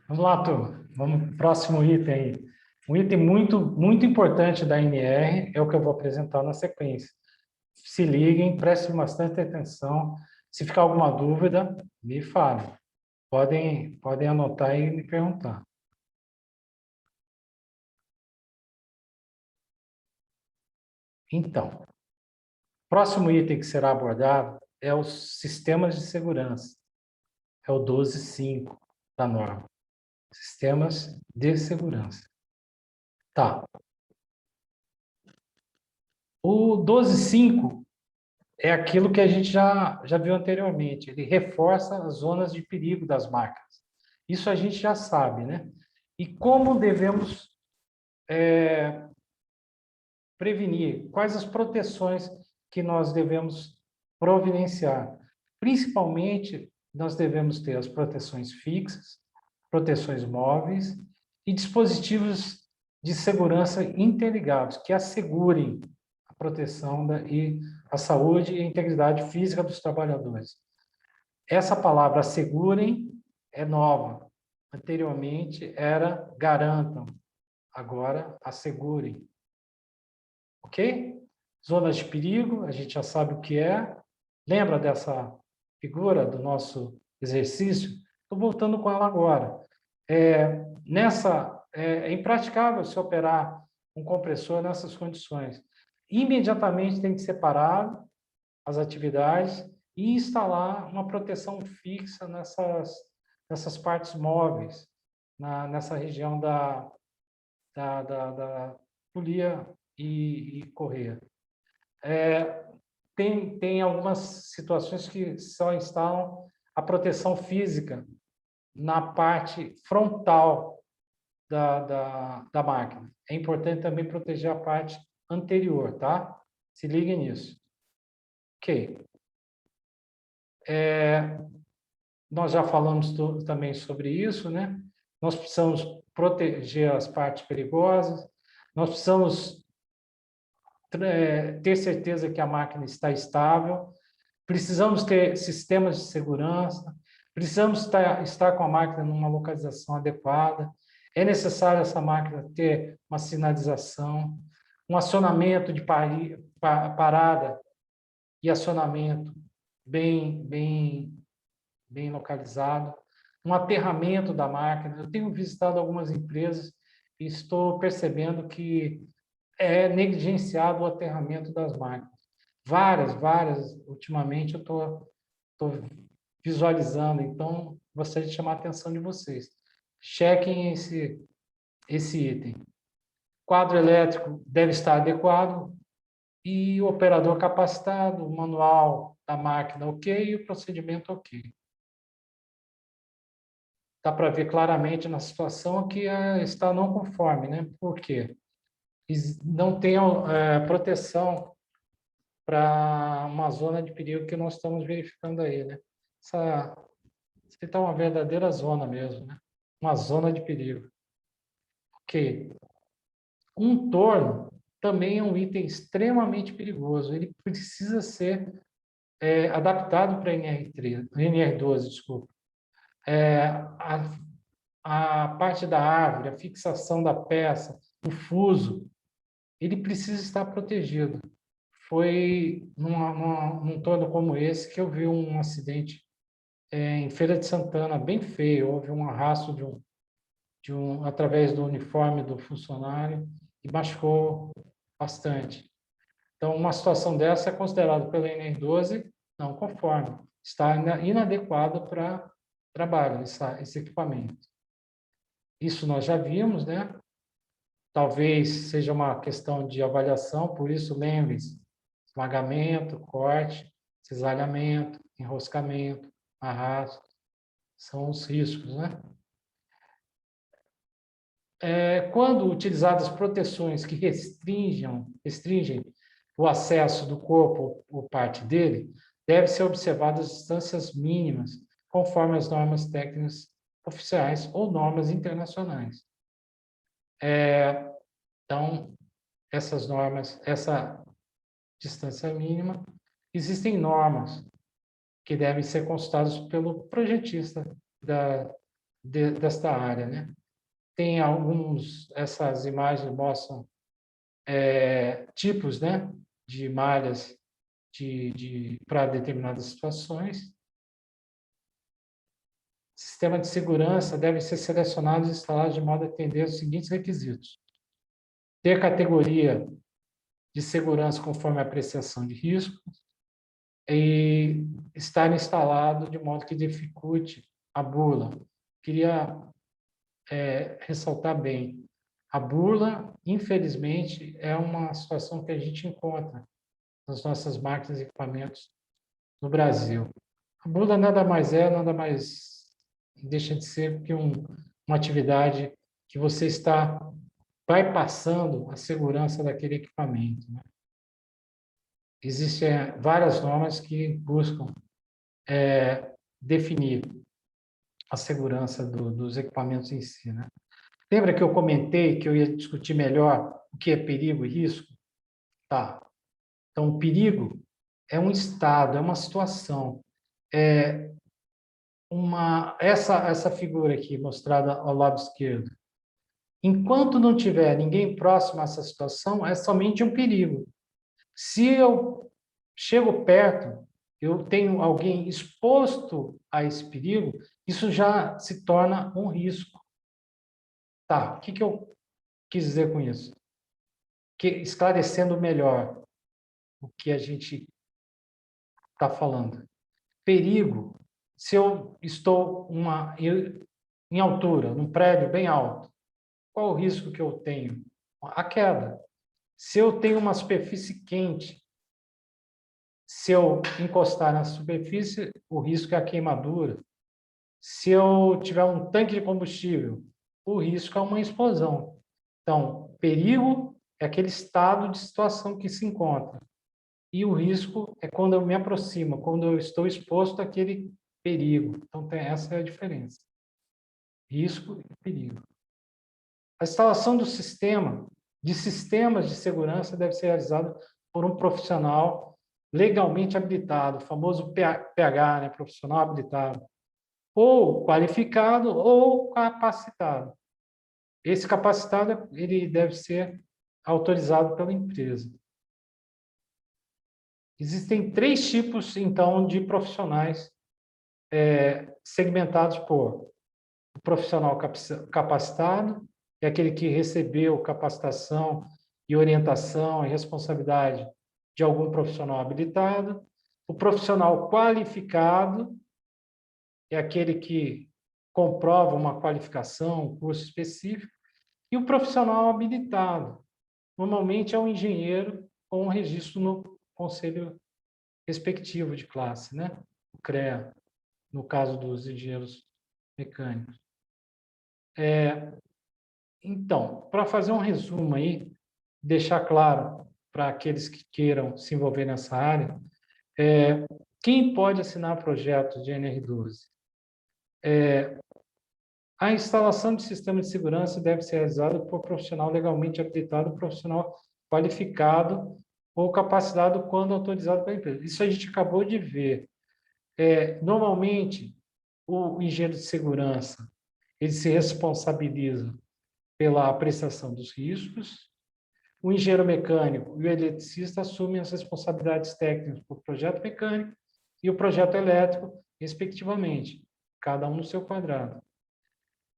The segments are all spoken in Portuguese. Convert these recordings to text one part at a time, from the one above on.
Vamos lá, turma. Vamos para o próximo item aí. Um item muito importante da NR é o que eu vou apresentar na sequência. Se liguem, prestem bastante atenção. Se ficar alguma dúvida, me falem. Podem anotar e me perguntar. Então, o próximo item que será abordado é os sistemas de segurança. É o 12.5 da norma. Sistemas de segurança. Tá. O 12.5 é aquilo que a gente já viu anteriormente. Ele reforça as zonas de perigo das máquinas. Isso a gente já sabe, né? E como devemos prevenir? Quais as proteções que nós devemos providenciar? Principalmente, nós devemos ter as proteções fixas, proteções móveis e dispositivos de segurança interligados que assegurem a proteção e a saúde e a integridade física dos trabalhadores. Essa palavra assegurem é nova. Anteriormente era garantam, agora assegurem. Ok? Zonas de perigo, a gente já sabe o que é. Lembra dessa figura do nosso exercício? Estou voltando com ela agora. É impraticável se operar um compressor nessas condições. Imediatamente tem que separar as atividades e instalar uma proteção fixa nessas partes móveis, nessa região da polia e correia. Tem algumas situações que só instalam a proteção física na parte frontal da máquina. É importante também proteger a parte anterior, tá? Se liguem nisso. Ok. Nós já falamos também sobre isso, né? Nós precisamos proteger as partes perigosas, nós precisamos ter certeza que a máquina está estável, precisamos ter sistemas de segurança, precisamos estar com a máquina numa localização adequada, é necessário essa máquina ter uma sinalização, um acionamento de parada e acionamento bem localizado, um aterramento da máquina. Eu tenho visitado algumas empresas e estou percebendo que é negligenciado o aterramento das máquinas. Várias, ultimamente eu estou visualizando, então gostaria de chamar a atenção de vocês. Chequem esse item. Quadro elétrico deve estar adequado e o operador capacitado, o manual da máquina ok e o procedimento ok. Dá para ver claramente na situação que está não conforme, né? Por quê? Não tem proteção para uma zona de perigo que nós estamos verificando aí, né? Essa está uma verdadeira zona mesmo, né? Uma zona de perigo. Ok. Um torno também é um item extremamente perigoso. Ele precisa ser adaptado para NR12, desculpa. A parte da árvore, a fixação da peça, o fuso, ele precisa estar protegido. Foi num torno como esse que eu vi um acidente em Feira de Santana, bem feio. Houve um arrasto através do uniforme do funcionário e machucou bastante. Então, uma situação dessa é considerada pela NR12 não conforme, está inadequado para trabalho, esse equipamento. Isso nós já vimos, né? Talvez seja uma questão de avaliação, por isso lembre-se, esmagamento, corte, cisalhamento, enroscamento, arrasto, são os riscos, né? Quando utilizadas proteções que restringem o acesso do corpo ou parte dele, deve ser observadas distâncias mínimas, conforme as normas técnicas oficiais ou normas internacionais. Então, essas normas, essa distância mínima, existem normas que devem ser consultadas pelo projetista desta área, né? Tem essas imagens mostram tipos, né, de malhas para determinadas situações. Sistema de segurança deve ser selecionado e instalado de modo a atender os seguintes requisitos: ter categoria de segurança conforme a apreciação de risco e estar instalado de modo que dificulte a burla. Queria ressaltar bem, a burla, infelizmente, é uma situação que a gente encontra nas nossas máquinas e equipamentos no Brasil. A burla nada mais deixa de ser que uma atividade que você vai passando a segurança daquele equipamento, né? Existem várias normas que buscam definir a segurança dos equipamentos em si, né? Lembra que eu comentei que eu ia discutir melhor o que é perigo e risco? Tá. Então, o perigo é um estado, é uma situação. Essa figura aqui, mostrada ao lado esquerdo, enquanto não tiver ninguém próximo a essa situação, é somente um perigo. Se eu chego perto, eu tenho alguém exposto a esse perigo, isso já se torna um risco. Tá, o que eu quis dizer com isso? Esclarecendo melhor o que a gente está falando. Perigo, se eu estou em altura, num prédio bem alto, qual o risco que eu tenho? A queda. Se eu tenho uma superfície quente, se eu encostar na superfície, o risco é a queimadura. Se eu tiver um tanque de combustível, o risco é uma explosão. Então, perigo é aquele estado de situação que se encontra. E o risco é quando eu me aproximo, quando eu estou exposto àquele perigo. Então, essa é a diferença. Risco e perigo. A instalação de sistemas de segurança deve ser realizada por um profissional legalmente habilitado, o famoso PH, né, profissional habilitado, ou qualificado ou capacitado. Esse capacitado ele deve ser autorizado pela empresa. Existem 3 tipos, então, de profissionais segmentados por o profissional capacitado, é aquele que recebeu capacitação e orientação e responsabilidade de algum profissional habilitado. O profissional qualificado é aquele que comprova uma qualificação, um curso específico. E o profissional habilitado, normalmente é um engenheiro com um registro no conselho respectivo de classe, né? O CREA, no caso dos engenheiros mecânicos. Então, para fazer um resumo aí, deixar claro para aqueles que queiram se envolver nessa área, quem pode assinar projetos de NR12? A instalação de sistema de segurança deve ser realizada por profissional legalmente habilitado, profissional qualificado ou capacitado quando autorizado pela empresa. Isso a gente acabou de ver. Normalmente, o engenheiro de segurança ele se responsabiliza pela apreciação dos riscos. O engenheiro mecânico e o eletricista assumem as responsabilidades técnicas por projeto mecânico e o projeto elétrico, respectivamente, cada um no seu quadrado.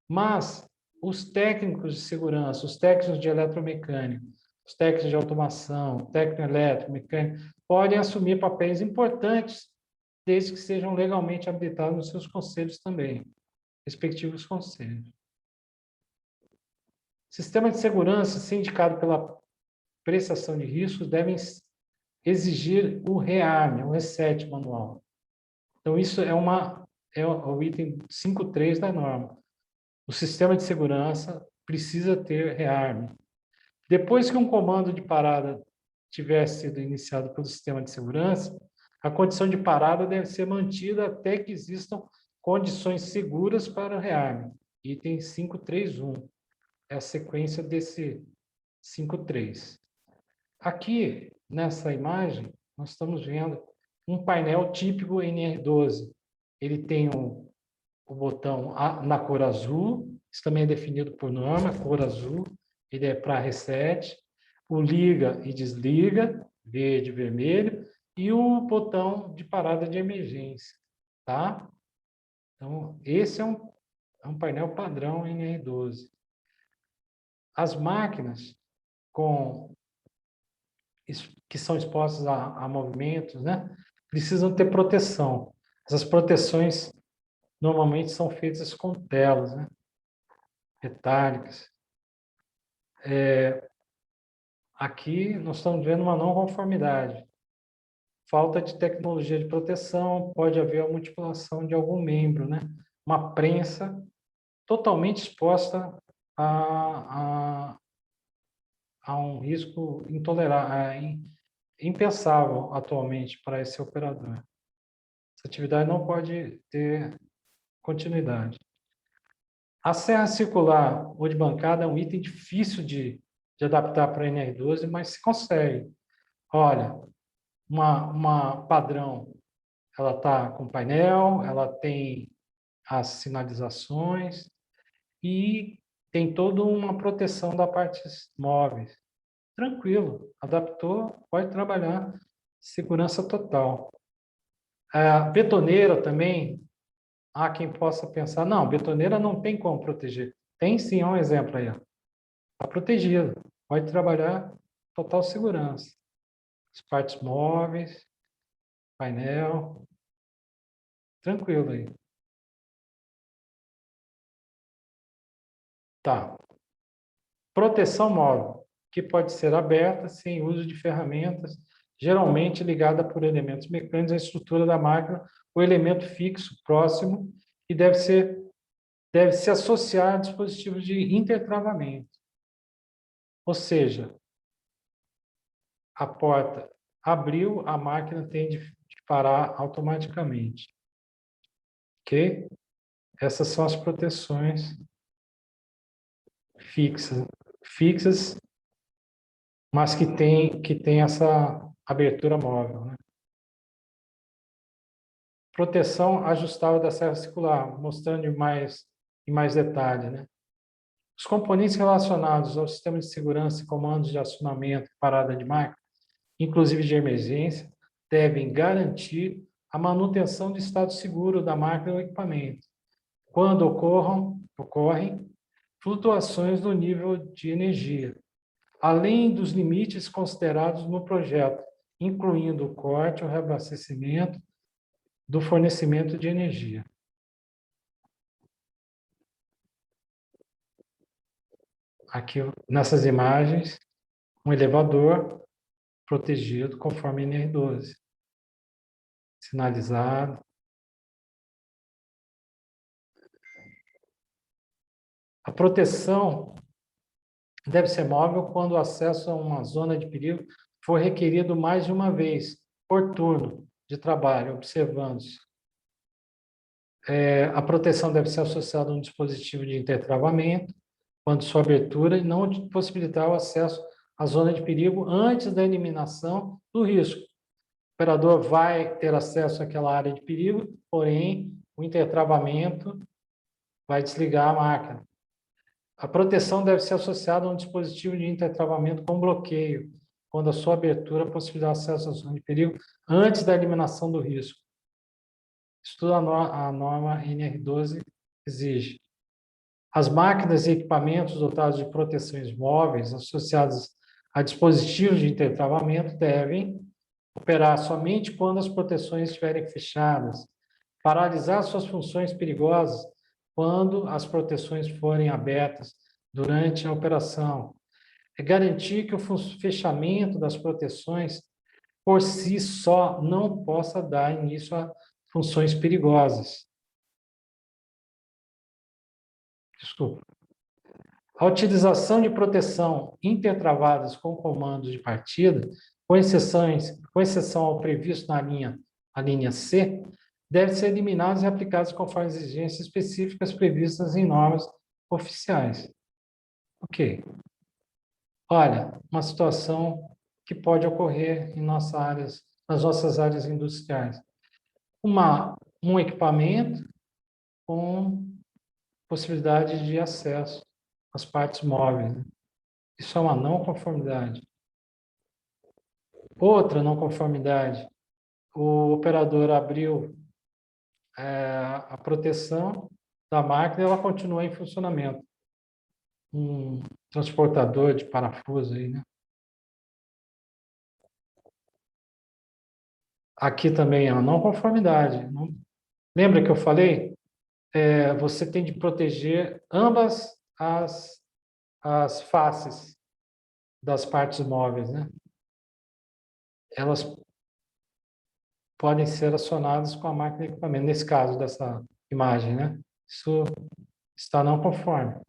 Mas os técnicos de segurança, os técnicos de eletromecânica, os técnicos de automação, técnico elétrico, mecânico, podem assumir papéis importantes desde que sejam legalmente habilitados nos seus conselhos também, respectivos conselhos. Sistema de segurança, se indicado pela prestação de riscos, devem exigir o REARM, o reset manual. Então, isso é o item 5.3 da norma. O sistema de segurança precisa ter REARM. Depois que um comando de parada tiver sido iniciado pelo sistema de segurança, a condição de parada deve ser mantida até que existam condições seguras para o REARM. Item 5.3.1. É a sequência desse 5.3. Aqui, nessa imagem, nós estamos vendo um painel típico NR12. Ele tem o botão na cor azul, isso também é definido por norma, cor azul, ele é para reset, o liga e desliga, verde e vermelho, e o botão de parada de emergência, tá? Então, esse é um painel padrão NR12. As máquinas que são expostas a movimentos, né, precisam ter proteção. Essas proteções normalmente são feitas com telas, né, metálicas. Aqui nós estamos vendo uma não conformidade. Falta de tecnologia de proteção, pode haver a manipulação de algum membro, né? Uma prensa totalmente exposta a um risco intolerável, impensável atualmente para esse operador. Essa atividade não pode ter continuidade. A serra circular ou de bancada é um item difícil de adaptar para a NR12, mas se consegue. Olha, uma padrão, ela está com painel, ela tem as sinalizações e tem toda uma proteção da parte móveis. Tranquilo, adaptou, pode trabalhar, segurança total. A betoneira também, há quem possa pensar, não, betoneira não tem como proteger. Tem sim, um exemplo aí, está protegido, pode trabalhar total segurança. As partes móveis, painel, tranquilo aí. Tá. Proteção móvel, que pode ser aberta sem uso de ferramentas, geralmente ligada por elementos mecânicos à estrutura da máquina, ou elemento fixo próximo, e deve se associar a dispositivos de intertravamento. Ou seja, a porta abriu, a máquina tem de parar automaticamente. Ok? Essas são as proteções fixas, mas que tem essa abertura móvel, né? Proteção ajustável da serra circular, mostrando em mais detalhe, né? Os componentes relacionados ao sistema de segurança e comandos de acionamento e parada de máquina, inclusive de emergência, devem garantir a manutenção do estado seguro da máquina ou equipamento, quando ocorrem flutuações no nível de energia, além dos limites considerados no projeto, incluindo o corte ou reabastecimento do fornecimento de energia. Aqui, nessas imagens, um elevador protegido conforme NR12, sinalizado. A proteção deve ser móvel quando o acesso a uma zona de perigo for requerido mais de uma vez por turno de trabalho, observando-se. A proteção deve ser associada a um dispositivo de intertravamento, quando sua abertura não possibilitar o acesso à zona de perigo antes da eliminação do risco. O operador vai ter acesso àquela área de perigo, porém, o intertravamento vai desligar a máquina. A proteção deve ser associada a um dispositivo de intertravamento com bloqueio, quando a sua abertura possibilitar acesso à zona de perigo antes da eliminação do risco. Isso tudo a norma NR12 exige. As máquinas e equipamentos dotados de proteções móveis associadas a dispositivos de intertravamento devem operar somente quando as proteções estiverem fechadas, paralisar suas funções perigosas quando as proteções forem abertas durante a operação. É garantir que o fechamento das proteções por si só não possa dar início a funções perigosas. Desculpa. A utilização de proteção intertravadas com comandos de partida, com exceção ao previsto na linha C, devem ser eliminados e aplicados conforme as exigências específicas previstas em normas oficiais. Ok. Olha, uma situação que pode ocorrer nas nossas áreas industriais. Um equipamento com possibilidade de acesso às partes móveis, né? Isso é uma não conformidade. Outra não conformidade, o operador abriu a proteção da máquina e ela continua em funcionamento. Um transportador de parafuso aí, né? Aqui também é uma não conformidade. Lembra que eu falei? Você tem de proteger ambas as faces das partes móveis, né? Elas podem ser acionadas com a máquina de equipamento, nesse caso dessa imagem, né? Isso está não conforme.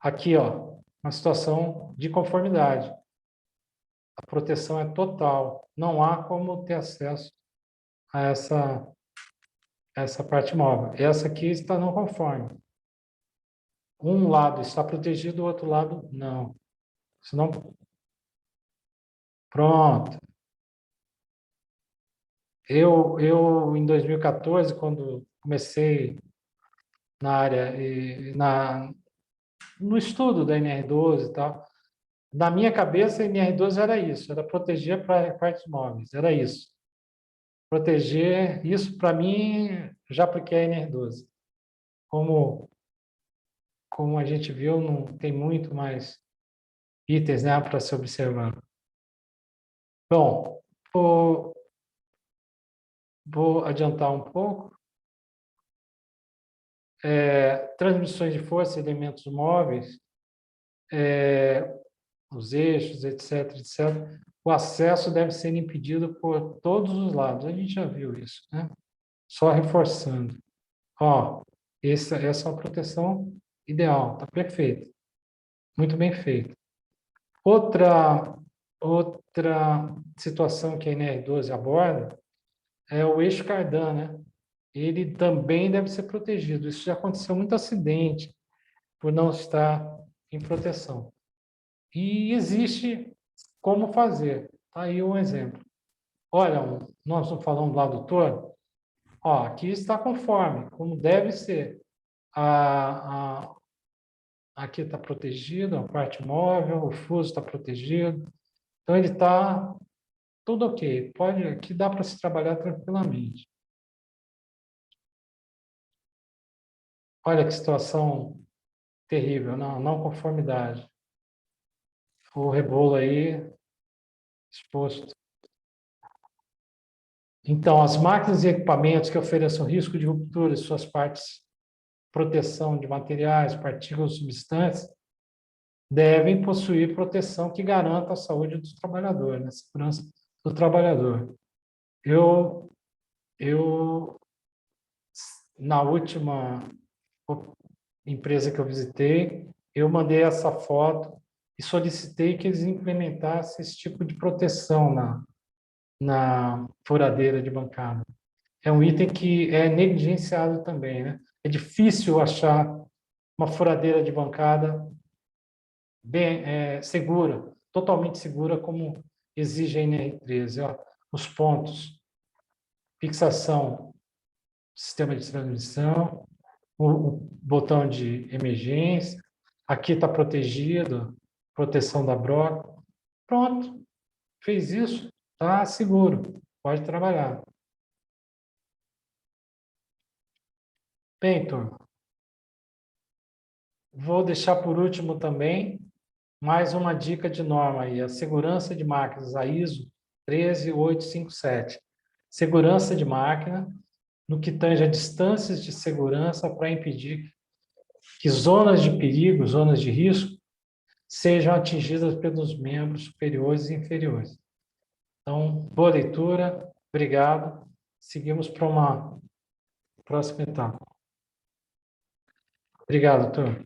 Aqui, ó, uma situação de conformidade. A proteção é total. Não há como ter acesso a essa parte móvel. Essa aqui está não conforme. Um lado está protegido, o outro lado não. Senão, pronto. Em 2014, quando comecei na área, no estudo da NR12 e tal, na minha cabeça, a NR12 era isso, era proteger para partes móveis, era isso. Proteger, isso para mim, já porque é NR12. Como a gente viu, não tem muito mais itens, né, para se observar. Bom, vou adiantar um pouco. Transmissões de força, elementos móveis, os eixos, etc., etc., o acesso deve ser impedido por todos os lados. A gente já viu isso, né? Só reforçando. Ó, essa é uma proteção ideal, tá perfeito. Muito bem feito. Outra situação que a NR12 aborda é o eixo cardan, né? Ele também deve ser protegido. Isso já aconteceu muito acidente por não estar em proteção. E existe como fazer. Tá aí um exemplo. Olha, nós estamos falando lá do torno. Ó, aqui está conforme, como deve ser. Aqui está protegido, a parte móvel, o fuso está protegido. Então, ele está tudo ok. Aqui dá para se trabalhar tranquilamente. Olha que situação terrível, não conformidade. O rebolo aí exposto. Então, as máquinas e equipamentos que ofereçam risco de ruptura em suas partes, proteção de materiais, partículas, substâncias, devem possuir proteção que garanta a saúde do trabalhador, né? A segurança do trabalhador. Eu na última empresa que eu visitei, eu mandei essa foto e solicitei que eles implementassem esse tipo de proteção na furadeira de bancada. É um item que é negligenciado também, né? É difícil achar uma furadeira de bancada bem segura, totalmente segura, como exige a NR13. Ó, os pontos, fixação, sistema de transmissão, o botão de emergência, aqui está protegido, proteção da broca. Pronto, fez isso, está seguro, pode trabalhar. Bem, turma, vou deixar por último também mais uma dica de norma aí, a segurança de máquinas, a ISO 13857. Segurança de máquina, no que tange a distâncias de segurança para impedir que zonas de perigo, zonas de risco, sejam atingidas pelos membros superiores e inferiores. Então, boa leitura, obrigado. Seguimos para uma próxima etapa. Obrigado, turma.